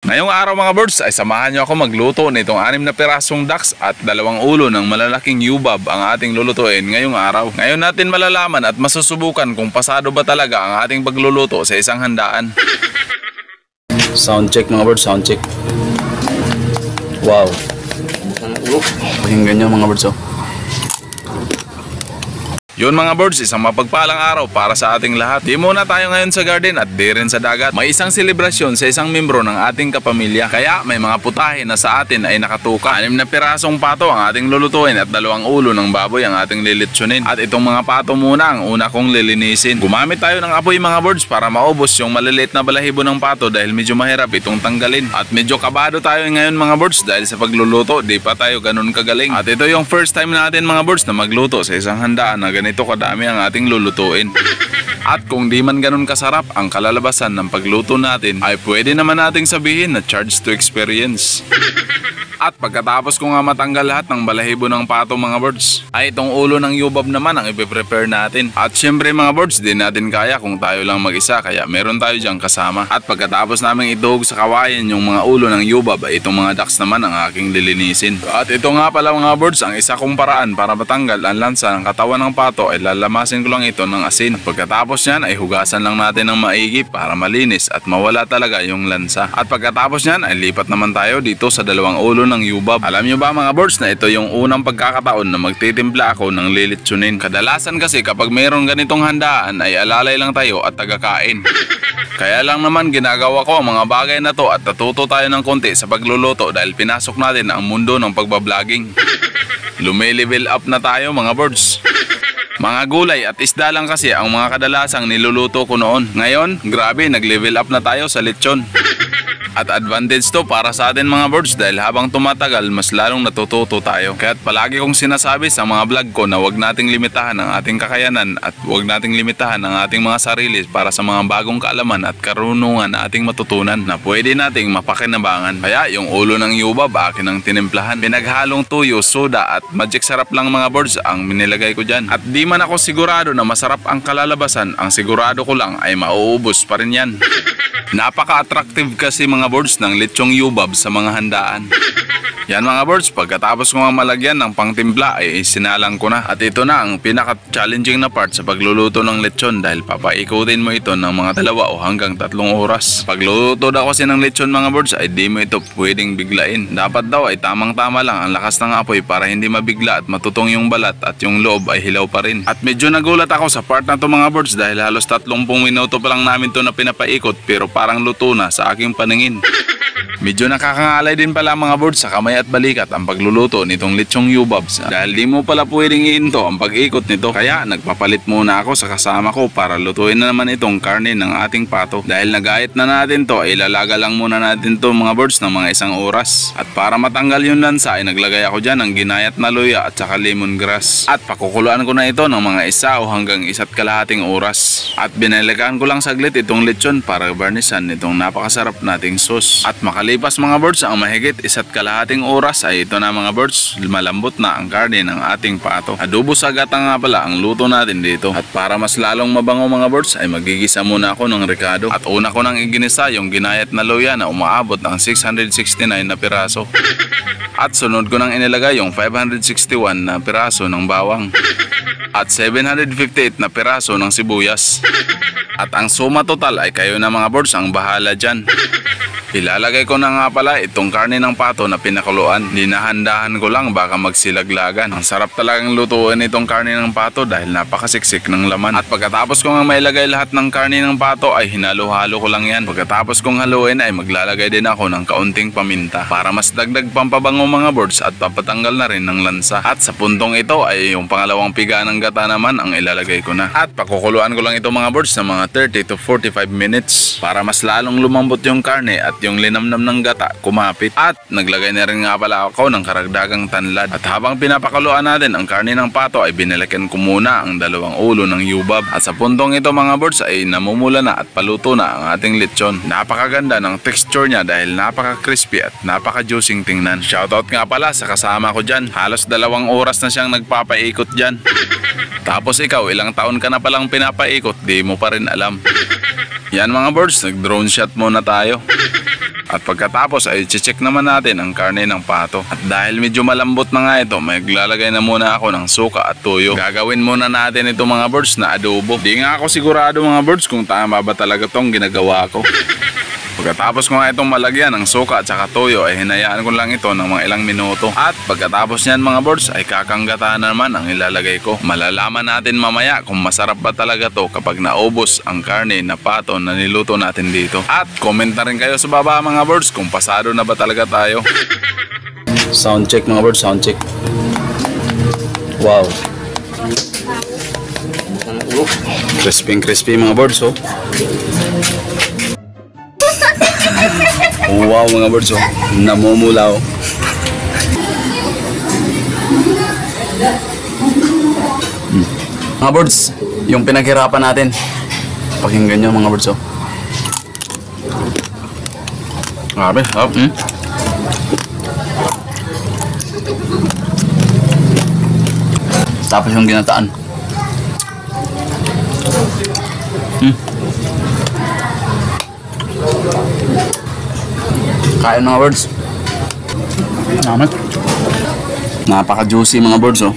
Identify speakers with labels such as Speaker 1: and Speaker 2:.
Speaker 1: Ngayong araw mga birds ay samahan nyo ako magluto nitong 6 na pirasong ducks at 2 ulo ng malalaking yubab ang ating lulutuin ngayong araw. Ngayon natin malalaman at masusubukan kung pasado ba talaga ang ating pagluluto sa isang handaan. Sound check mga birds, sound check. Wow. Pakinggan nyo mga birds oh. Yun mga birds, isang mapagpalang araw para sa ating lahat. Di muna tayo ngayon sa garden at di rin sa dagat. May isang selebrasyon sa isang membro ng ating kapamilya. Kaya may mga putahe na sa atin ay nakatuka. 6 na pirasong pato ang ating lulutuin at 2 ulo ng baboy ang ating lilitsunin. At itong mga pato muna ang una kong lilinisin. Gumamit tayo ng apoy mga birds para maubos yung maliliit na balahibo ng pato dahil medyo mahirap itong tanggalin. At medyo kabado tayo ngayon mga birds dahil sa pagluluto di pa tayo ganun kagaling. At ito yung first time natin mga birds na magluto sa isang handaan na ganito kadami ang ating lulutuin. At kung di man ganun kasarap ang kalalabasan ng pagluto natin, ay pwede naman nating sabihin na charge to experience. At pagkatapos ko nga matanggal lahat ng balahibo ng pato mga birds, ay itong ulo ng yubab naman ang ipiprepare natin. At syempre mga birds, di natin kaya kung tayo lang mag-isa, kaya meron tayo diyang kasama. At pagkatapos namin ituhog sa kawayan yung mga ulo ng yubab, ay itong mga ducks naman ang aking lilinisin. At ito nga pala mga birds, ang isa kong paraan para matanggal ang lansa ng katawan ng pato ay lalamasin ko lang ito ng asin. At pagkatapos yan ay hugasan lang natin ng maigi para malinis at mawala talaga yung lansa. At pagkatapos yan ay lipat naman tayo dito sa 2 ulo ng yubab. Alam nyo ba mga birds na ito yung unang pagkakataon na magtitimpla ako ng lilitsunin. Kadalasan kasi kapag mayroong ganitong handaan ay alalay lang tayo at tagakain. Kaya lang naman ginagawa ko ang mga bagay na to at natuto tayo ng konti sa pagluluto dahil pinasok natin ang mundo ng pagbabloging. Lume-level up na tayo mga birds. Mga gulay at isda lang kasi ang mga kadalasang niluluto ko noon. Ngayon, grabe, nag-level up na tayo sa lechon. At advantage to para sa atin mga birds dahil habang tumatagal mas lalong natututo tayo. Kaya't palagi kong sinasabi sa mga vlog ko na huwag nating limitahan ang ating kakayanan at huwag nating limitahan ang ating mga sarili para sa mga bagong kaalaman at karunungan na ating matutunan na pwede nating mapakinabangan. Kaya yung ulo ng yubab akin ang tinimplahan. Pinaghalong tuyo, soda at magic sarap lang mga birds ang minilagay ko dyan. At di man ako sigurado na masarap ang kalalabasan, ang sigurado ko lang ay mauubos pa rin yan. Napaka-attractive kasi mga birds ng lechong yubab sa mga handaan. Yan mga birds, pagkatapos ko nga malagyan ng pangtimpla ay sinalang ko na. At ito na ang pinaka-challenging na part sa pagluluto ng lechon dahil papaikutin mo ito ng mga 2 o hanggang 3 oras. Pagluluto daw kasi ng lechon mga birds ay di mo ito pwedeng biglain. Dapat daw ay tamang-tama lang ang lakas ng apoy para hindi mabigla at matutong yung balat at yung loob ay hilaw pa rin. At medyo nagulat ako sa part na to mga birds dahil halos 30 minuto pa lang namin to na pinapaikot pero parang luto na sa aking paningin. Medyo nakakangalay din pala mga birds sa kamay at balikat ang pagluluto nitong lechong yubabs dahil di mo pala pwedeng iinto ang pag-ikot nito. Kaya nagpapalit muna ako sa kasama ko para lutuin na naman itong karne ng ating pato. Dahil nagayat na natin to ay ilalaga lang muna natin to mga birds ng mga 1 oras. At para matanggal yung lansa ay naglagay ako dyan ng ginayat na luya at saka lemongrass. At pakukuluan ko na ito ng mga 1 o hanggang 1.5 oras. At binalikan ko lang saglit itong lechon para barnisan itong napakasarap nating sauce. At makalipas mga birds ang mahigit 1.5 oras ay ito na mga birds, malambot na ang karne ng ating pato. Adobo sa gata nga pala ang luto natin dito. At para mas lalong mabango mga birds ay magigisa muna ako ng rekado. At una ko nang iginisa yung ginayat na luya na umaabot ng 669 na piraso. At sunod ko nang inilagay yung 561 na piraso ng bawang. At 758 na piraso ng sibuyas. At ang suma total ay kayo na mga birds ang bahala dyan. Ilalagay ko na nga pala itong karne ng pato na pinakuluan. Dinahandahan ko lang baka magsilaglagan. Ang sarap talagang lutuin itong karne ng pato dahil napakasiksik ng laman. At pagkatapos ko nga mailagay lahat ng karne ng pato ay hinalo-halo ko lang yan. Pagkatapos kong haluin ay maglalagay din ako ng kaunting paminta para mas dagdag pampabango mga birds at papatanggal na rin ng lansa. At sa puntong ito ay yung pangalawang piga ng gata naman ang ilalagay ko na. At pakukuluan ko lang ito mga birds na mga 30 to 45 minutes para mas lalong lumambot yung karne at yung linamnam ng gata kumapit. At naglagay na rin nga pala ako ng karagdagang tanlad. At habang pinapakuluan natin ang karne ng pato ay binalikan ko muna ang 2 ulo ng yubab. At sa puntong ito mga birds ay namumula na at paluto na ang ating lechon. Napakaganda ng texture niya dahil napaka-crispy at napaka-juicing tingnan. Shoutout nga pala sa kasama ko dyan. Halos 2 oras na siyang nagpapaikot dyan. Tapos ikaw, ilang taon ka na palang pinapaikot, di mo pa rin alam. Yan mga birds, nag-drone shot muna tayo. At pagkatapos ay check naman natin ang karne ng pato. At dahil medyo malambot na nga ito, may maglalagay na muna ako ng suka at toyo. Gagawin muna natin ito mga birds na adobo. Di nga ako sigurado mga birds kung tama ba talaga tong ginagawa ko. Pagkatapos ko nga itong malagyan ng suka at saka toyo ay hinayaan ko lang ito ng mga ilang minuto. At pagkatapos niyan mga birds ay kakanggatahan naman ang ilalagay ko. Malalaman natin mamaya kung masarap ba talaga to kapag naubos ang karne na pato na niluto natin dito. At comment na rin kayo sa baba mga birds kung pasado na ba talaga tayo.
Speaker 2: Sound check mga birds, sound check. Wow. Crispy mga birds, oh. Wow mga birds, oh. Namumula, oh. Mga birds, yung pinaghirapan natin. Pakinggan nyo mga birds, oh. Grabe, sarap. Tapos yung ginataan. Kain mga birds. Naman. Napaka-juicy mga birds, oh.